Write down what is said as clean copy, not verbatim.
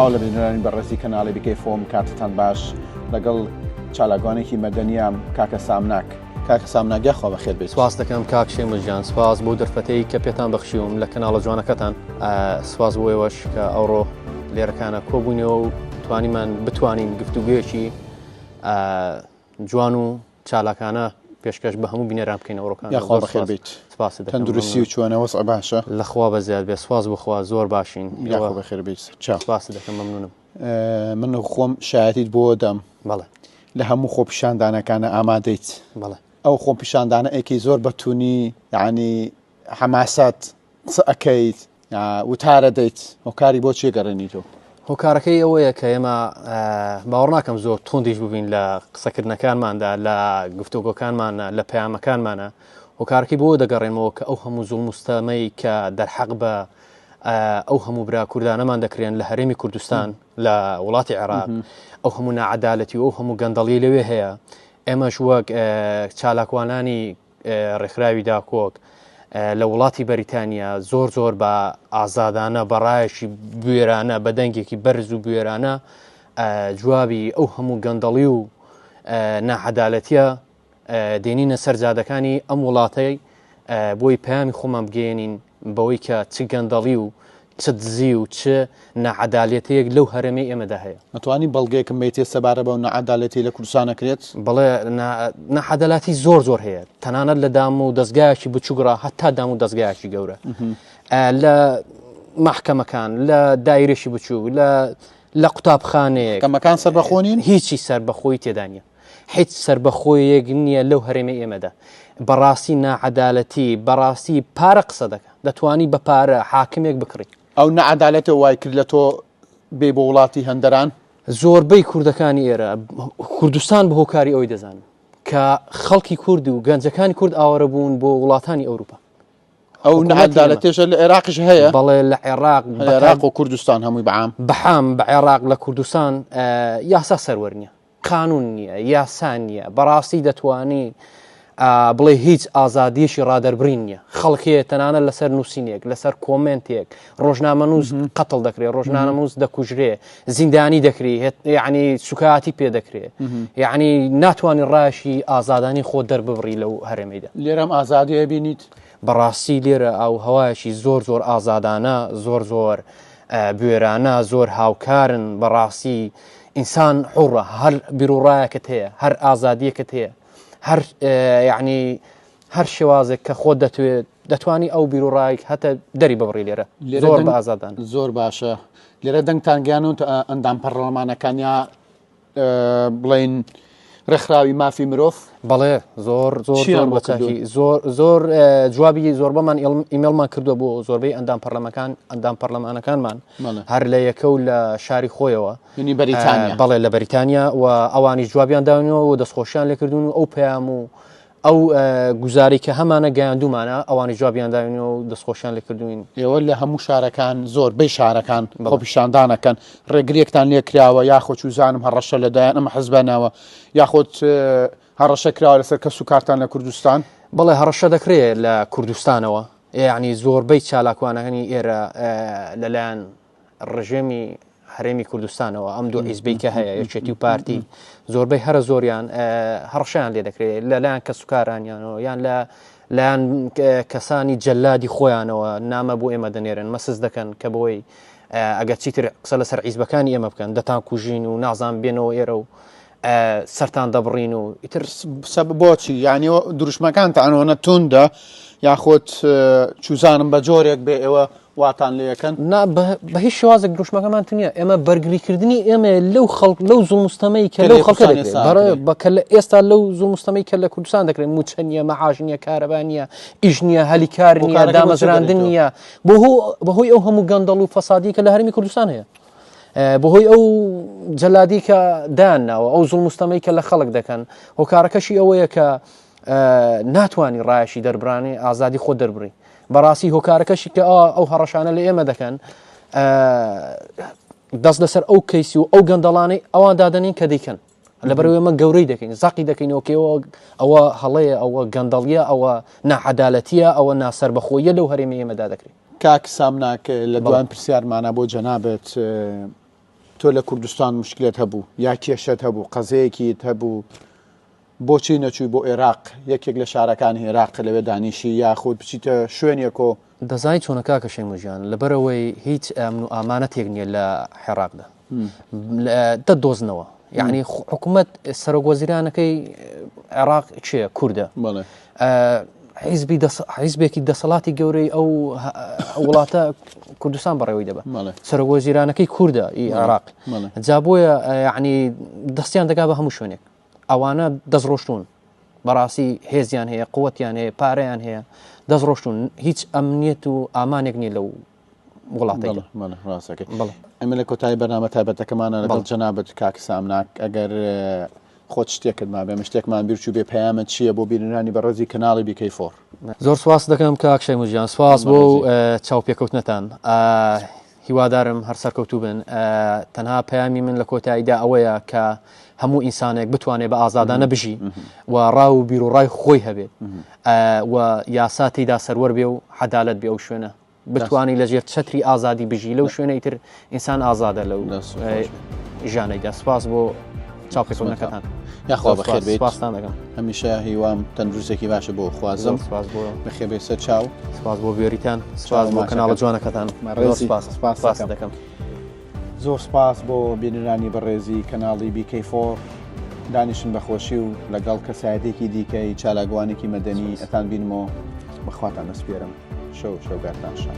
سڵاو لە بینەرانی بەڕێزی کەناڵی بکەی فۆم کاتتان باش لەگەڵ چالاکوانێکی مەدەنیام کاکە سامناک. کاکە سامناگە خۆ بەخێر بێت. سپاس دەکەم کاک شێمەژیان، سپاس بۆ دەرفەتەی کە پێتان بەخشیوم لە کەناڵە جوانەکەتان. سپاس بۆ ئێوەش کە ئەوڕۆ لێرەکانە کۆبوونەوە و بتوانین گفتوگویەکی جوان و چالاکانە پێشکەش بە هەموو بینەران بکەین ئەوڕۆکان. یاخوا بەخێر بێت. سپاس دەکەم. تەندروستی و چوانە وەسع باشە؟ لەخوا بەزیاد بێ. سپاس بخوا زۆر باشین. یاخوا بەخێر بێت. سپاس دەکەم، مەمنونم. من خۆم شایەتیت بۆ دەم. بەڵێ. لە هەموو خۆپیشاندانەکانە ئامادەیت. بەڵێ. ئەو خۆپیشاندانە ئەیکەی زۆر بەتونی، یعنی حەماسات ئەەکەیت وتارە دەیت، هۆکاری بۆ چێ گەڕێنیتەوە؟ هۆکارەکەی ئەوەیە کە ئێمە باوەڕ ناکەم زۆر تۆندیش ببین لە قسەکردنەکانماندا، لە گفتوگۆکانمانە، لە پەیامەکانمانە. هۆکارەکەی بۆ دەگەڕێنەوە کە ئەو هەموو زوڵم و ستەمەی کە دەرحەق بە ئەو هەموو برا کوردانەمان دەکرێن لە هەرێمی کوردستان لە وڵاتی عێراق، ئەو هەموو نائەدالەتی و ئەو هەموو گەندەڵی لەوێ هەیە. ئێمەش وەک چالاکوانانی ڕێکخراوی داکۆک لە وڵاتی بەریتانیا زۆر بە ئازادانە، بەڕایەکی بوێرانە، بە دەنگێکی بەرز و بوێرانە جوابی ئەو هەموو گەندەڵی و نائەدالەتیە دێنینە سەرجادەکانی ئەم وڵاتەی بۆی پەیامی خۆمان بگەێنین بەوەی کە چ گەندەڵی و چ دزی و چ نائەدالەتەیەک لەو هەرێمەی ئێمەدا هەیە. نەتوانی بەڵگەیەکم بێتێ سەبارە بەو نائەدالەتی لە کوردستان نەکرێت؟ بەڵێ، نائەدالەتی زۆر هەیە، تەنانەت لە دام و دەستگایەکی بچووگڕا هەتا دام و دەستگایەکی گەورە، لە مەحکەمەکان، لە دایرێکی بچوو، لە قوتابخانەیەک. کەمەکان سەربەخۆنین؟ هیچی سەربەخۆی تێدا نیە، هیچ سەربەخۆیەک نییە لەو هەرێمەی ئێمەدا. بەڕاستی نائەدالەتی بەڕاستی پارە قسە دەکە، دەتوانی بە پارە حاکمێک بکڕی. ئەو نائەدالەتە وای کرد لە تۆ بێ بۆ وڵاتی هەندەران؟ زۆربەی کوردەکانی ئێرە کوردستان بە هۆکاری ئەوەی دەزانن کە خەڵکی کورد و گەنجەکانی کورد ئاوەرە بوون بۆ وڵاتانی ئەوروپا. ئەو نائەدالەتێشە لە عێراقش هەیە؟ بەڵێ، لە عێراق و کوردستان هەمووی بەحام بە عێراق لە کوردستان یاسا سەروەر نییە، قانون نییە، یاسا نییە. بەڕاستی دەتوانی بڵێ هیچ ئازادیەشی ڕادەربرین نییە. خەڵکێ تەنانەت لەسەر نووسینێک، لەسەر کۆمنتێک، ڕۆژنامەنووس قەتڵ دەکرێت، ڕۆژنامەنووس دەکوژرێ، زیندانی دەکرێت، یعنی سوکاتی پێ دەکرێت، یعنی ناتوانانی ڕاشی ئازادانی خۆ دەرببڕی لەو هەرێمەیدا. لێرەم ئازادی بینیت؟ بەڕاستی لێرە ئەو هەوایەکی زۆر ئازادانە، زۆر بوێرانە، زۆر هاوکارن. بەڕاستی ئینسان حوڕە، هەر بیرروڕایەکەت هەیە، هەر ئازادیەکەت هەیە، هەر شێوازێک کە خۆت دەتوانی ئەو بیرروڕایەک هەتە دەری ببڕی لێرە. زۆر بە ئازادان. زۆر باشە. لێرە دەنگتانگیان و ئەندام پەرلەمانەکانیا بڵین ڕێکخراوی مافی مرۆڤ؟ بەڵێ، زۆر جوابی زۆربەمان ئیمێڵمان کردووە بۆ زۆربەی ئەندام پەرلەمانەکانمان هەر لە یەکە و لە شاری خۆیەوە، بەریتانیا. بەڵێ، لە بەریتانیا، و ئەوانی جوابیان داونەوە و دەستخۆشیان لێکردون و ئەو پەیام و ئەو گوزاری کە هەمانە گەیاندومانە ئەوانی جوابیان داونەوە و دەستخۆشیان لێکردوین. ئێوە لە هەموو شارەکان زۆربەی شارەکان خۆپیشاندانەکەن ڕێگریەکتان لێکراوە، یاخۆ چوزانم هەڕەشە لەدایان ئەمە حەزباناوە، یاخۆت هەڕەشە کراوە لەسەر کەس و کارتان لە کوردستان؟ بەڵێ، هەڕەشە دەکرێت لە کوردستانەوە، یعنی زۆربەی چالاکوانەکانی ئێرە لەلایەن ڕژێمی هەرێمی کوردستانەوە ئەم دوو حیزبەی کە هەیە، یەکێتی و پارتی، زۆربەی هەرە زۆریان هەڕەشیان لێ دەکرێت لەلایەن کەس و کارانیانەوە، یان لایەن کەسانی جەلادی خۆیانەوە نامە بۆ ئێمە دەنێرن، مەسز دەکەن کە بۆی ئەگەر چیتر قسە لەسەر حیزبەکانی ئێمە بکەن دەتان کوژین و نازان بێنەوە ئێرە و سەرتان دەبڕین و ئیتر. بۆچی؟ یعنی دروشمەکانتانەوە توندە یاخۆت چوزانم بە جۆرێک بێ ئێوە واتان لەکەن؟ بە هیچ شێوازێک دروشمەکەمان نییە. ئێمە بەرگریکردنی ئێمە لەو زوڵمستەمەی کە لەو خەڵکە بەکە لە ئێستا لەو زوڵمستەمەی کە لە کوردستان دەکرێت، موچە نیە، مەعاش نیە، کارەبا نیە، ئیش نیە، هەلیکار نیە، دامەزراندن نییە، بەهۆی ئەو هەموو گەندەڵ و فەسادی کە لە هەرێمی کوردستان هەیە، بەهۆی ئەو جەلادی کە دایانناوە، ئەو زوڵمستەمەی کە لە خەڵک دەکەن. هۆکارەکەشی ئەوەیە کە ناتوانانی ڕایشی دەربرانی ئازادی خۆ دەربڕی. بەڕاستی هۆکارەکەشی کە ئەو هەڕەشانە لە ئێمە دەکەن دەست لەسەر ئەو کەیسی و ئەو گەندەڵانەی ئەوان دادەنین کە دەیکەن، لەبەرەوەی ئێمە گەورەی دەکەین، زاقی دەکەینەوە کە ئەوە هەڵەیە، ئەوە گەندەڵیە، ئەوە نائەدالەتیە، ئەوە ناسەربەخۆیە لەو هەرێمی ئێمەدا دەکرێت. کاک سامناک لە دوان پرسیارمانە بۆ جەنابەت تۆ لە کوردستان مشکلت هەبوو یا کێشەت هەبوو قەزەیەکیت هەبوو بۆچی نەچووی بۆ عێراق یەکێک لە شارەکانی عێراق لەوێ دانیشی یاخود بچیتە شوێنێکۆ دەزای چۆنە کاکە شەیموژیان لەبەرەوەی هیچ ئەمن و ئامانەتێک نییە لە عێراقدا دەدۆزنەوە یعنی حکوومەت سەرۆکوەزیرانەکەی عێراق چییە کووردە حیزبێکی دەسەڵاتی گەورەی ئەو وڵاتە کوردستان بەڕێوەی دەبە سەرۆکوەزیرانەکەی کووردە عێراق جا بۆیە یعنی دەستیان دەگا بە هەموو شوێنێک ئەوانە دەستڕۆشتون بەڕاستی هێزیان هەیە قووەتیان هەیە پارەیان هەیە دەستڕۆشتون هیچ ئەمنیەت و ئامانێک نییە لەو وڵاتەکە ڕاستەکەی ئەمە لە کۆتایی بەرنامە تایبەتەکەمانە لەگەڵ جەنابەت کاک سامناک ئەگەر خۆت شتێکت ما بێ شتێکمان بیرچوو بێ پەیامەت چییە بۆ بینرانی بەڕێزی کەناڵی بیکەیفۆر زۆر سواس دەکەم کاک شەیموژیان سواس بۆ چاوپێکەوتنەتان هیوادارم هەر سەرکەوتوو بن تەنها پەیامی من لە کۆتاییدا ئەوەیە کە هەموو ئینسانێک بتوانێت بە ئازادانە بژی و ڕاو و بیرروڕای خۆی هەبێت و یاساتیدا سەروەر بێ و حەدالەت بێ ئەو شوێنە بتوانی لەژێر چەتری ئازادی بژی لەو شوێنەی تر ئینسان ئازادە لەو ژانەیدا سپاس بۆ چاوپێکەوتنەکەتان یاخوا بەخێر بێت سپاسان دەکەم هەمیشە هیوام تەندروستێکی باشە بۆ خوازم بەخێر بێت سەر چاو سپاس بۆ بێریتان سپاس بۆ کەناڵە جوانەکەتان سپاس دەکەم زۆر سپاس بۆ بینرانی بەڕێزی کەناڵی بیکەیفۆر دانیشن بەخۆشی و لەگەڵ کەسایەتێکی دیکەی چالاگوانێکی مەدەنی ئەتان بینمەوە بەخواتان دەسپێرم شەو شەوگاتان شان